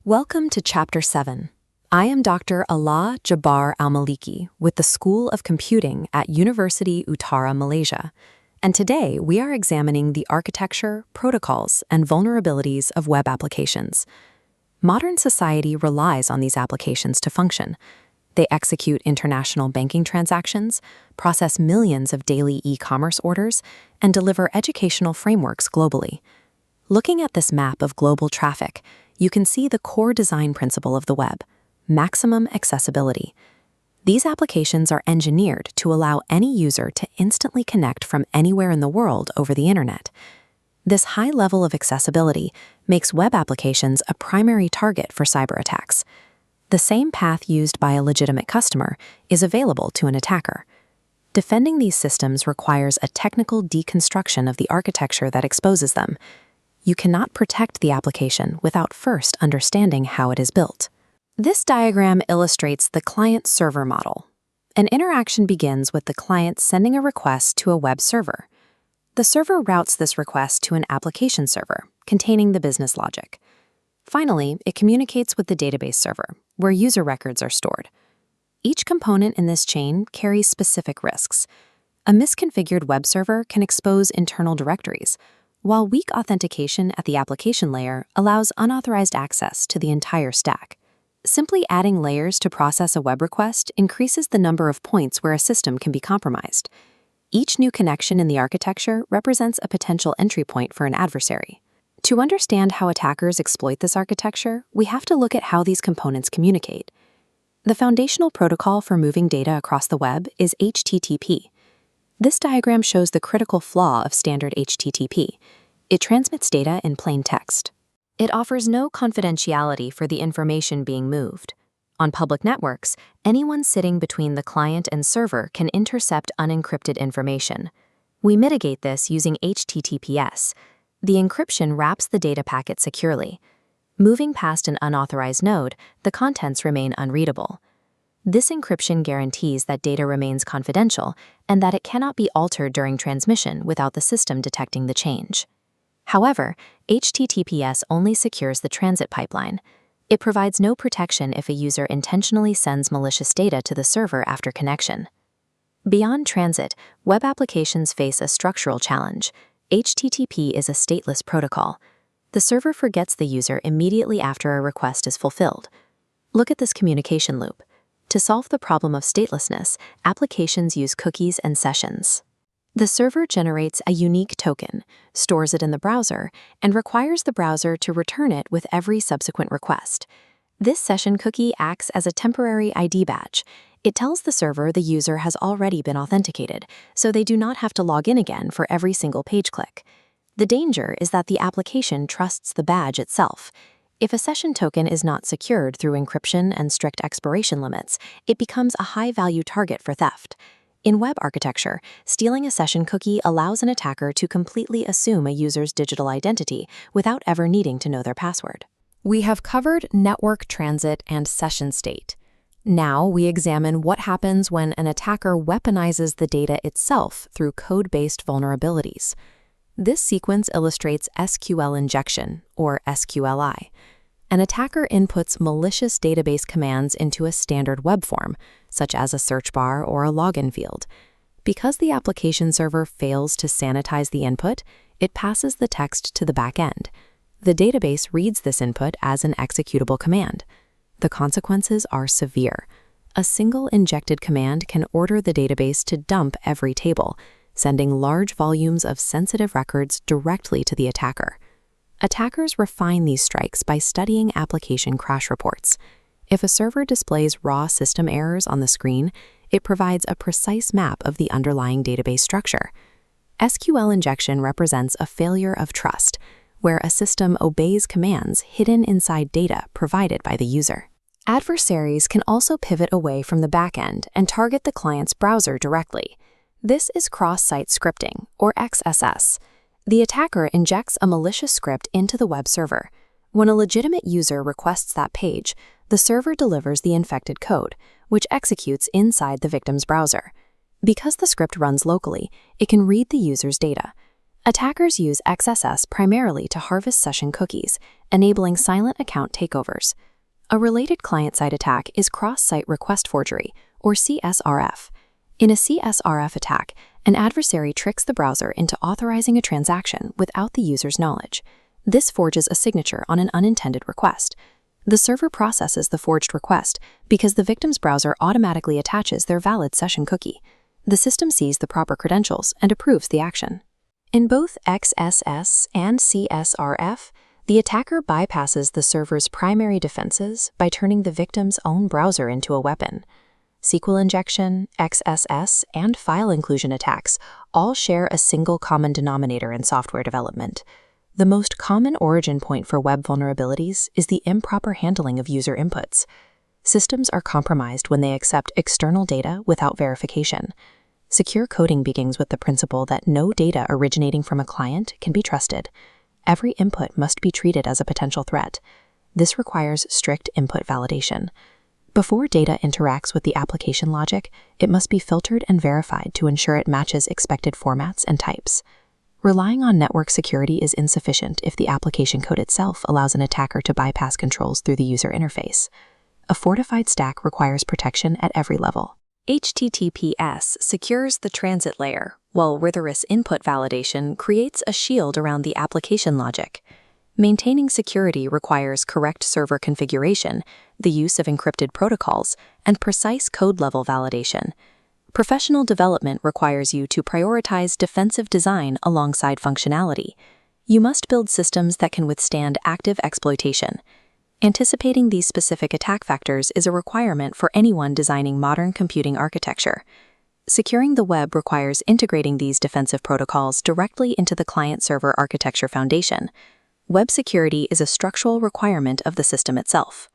Welcome to Chapter 7. I am Dr. Alaa Jabbar Almaliki with the School of Computing at University Utara, Malaysia, and today we are examining the architecture, protocols, and vulnerabilities of web applications. Modern society relies on these applications to function. They execute international banking transactions, process millions of daily e-commerce orders, and deliver educational frameworks globally. Looking at this map of global traffic, you can see the core design principle of the web: maximum accessibility. These applications are engineered to allow any user to instantly connect from anywhere in the world over the internet. This high level of accessibility makes web applications a primary target for cyber attacks. The same path used by a legitimate customer is available to an attacker. Defending these systems requires a technical deconstruction of the architecture that exposes them. You cannot protect the application without first understanding how it is built. This diagram illustrates the client-server model. An interaction begins with the client sending a request to a web server. The server routes this request to an application server, containing the business logic. Finally, it communicates with the database server, where user records are stored. Each component in this chain carries specific risks. A misconfigured web server can expose internal directories, while weak authentication at the application layer allows unauthorized access to the entire stack. Simply adding layers to process a web request increases the number of points where a system can be compromised. Each new connection in the architecture represents a potential entry point for an adversary. To understand how attackers exploit this architecture, we have to look at how these components communicate. The foundational protocol for moving data across the web is HTTP. This diagram shows the critical flaw of standard HTTP. It transmits data in plain text. It offers no confidentiality for the information being moved. On public networks, anyone sitting between the client and server can intercept unencrypted information. We mitigate this using HTTPS. The encryption wraps the data packet securely. Moving past an unauthorized node, the contents remain unreadable. This encryption guarantees that data remains confidential and that it cannot be altered during transmission without the system detecting the change. However, HTTPS only secures the transit pipeline. It provides no protection if a user intentionally sends malicious data to the server after connection. Beyond transit, web applications face a structural challenge. HTTP is a stateless protocol. The server forgets the user immediately after a request is fulfilled. Look at this communication loop. To solve the problem of statelessness, applications use cookies and sessions. The server generates a unique token, stores it in the browser, and requires the browser to return it with every subsequent request. This session cookie acts as a temporary ID badge. It tells the server the user has already been authenticated, so they do not have to log in again for every single page click. The danger is that the application trusts the badge itself. If a session token is not secured through encryption and strict expiration limits, it becomes a high-value target for theft. In web architecture, stealing a session cookie allows an attacker to completely assume a user's digital identity without ever needing to know their password. We have covered network transit and session state. Now we examine what happens when an attacker weaponizes the data itself through code-based vulnerabilities. This sequence illustrates SQL injection, or SQLI. An attacker inputs malicious database commands into a standard web form, such as a search bar or a login field. Because the application server fails to sanitize the input, it passes the text to the back end. The database reads this input as an executable command. The consequences are severe. A single injected command can order the database to dump every table, sending large volumes of sensitive records directly to the attacker. Attackers refine these strikes by studying application crash reports. If a server displays raw system errors on the screen, it provides a precise map of the underlying database structure. SQL injection represents a failure of trust, where a system obeys commands hidden inside data provided by the user. Adversaries can also pivot away from the backend and target the client's browser directly. This is cross-site scripting, or XSS. The attacker injects a malicious script into the web server. When a legitimate user requests that page, the server delivers the infected code, which executes inside the victim's browser. Because the script runs locally, it can read the user's data. Attackers use XSS primarily to harvest session cookies, enabling silent account takeovers. A related client-side attack is cross-site request forgery, or CSRF. In a CSRF attack, an adversary tricks the browser into authorizing a transaction without the user's knowledge. This forges a signature on an unintended request. The server processes the forged request because the victim's browser automatically attaches their valid session cookie. The system sees the proper credentials and approves the action. In both XSS and CSRF, the attacker bypasses the server's primary defenses by turning the victim's own browser into a weapon. SQL injection, XSS, and file inclusion attacks all share a single common denominator in software development. The most common origin point for web vulnerabilities is the improper handling of user inputs. Systems are compromised when they accept external data without verification. Secure coding begins with the principle that no data originating from a client can be trusted. Every input must be treated as a potential threat. This requires strict input validation. Before data interacts with the application logic, it must be filtered and verified to ensure it matches expected formats and types. Relying on network security is insufficient if the application code itself allows an attacker to bypass controls through the user interface. A fortified stack requires protection at every level. HTTPS secures the transit layer, while rigorous input validation creates a shield around the application logic. Maintaining security requires correct server configuration, the use of encrypted protocols, and precise code-level validation. Professional development requires you to prioritize defensive design alongside functionality. You must build systems that can withstand active exploitation. Anticipating these specific attack factors is a requirement for anyone designing modern computing architecture. Securing the web requires integrating these defensive protocols directly into the client-server architecture foundation. Web security is a structural requirement of the system itself.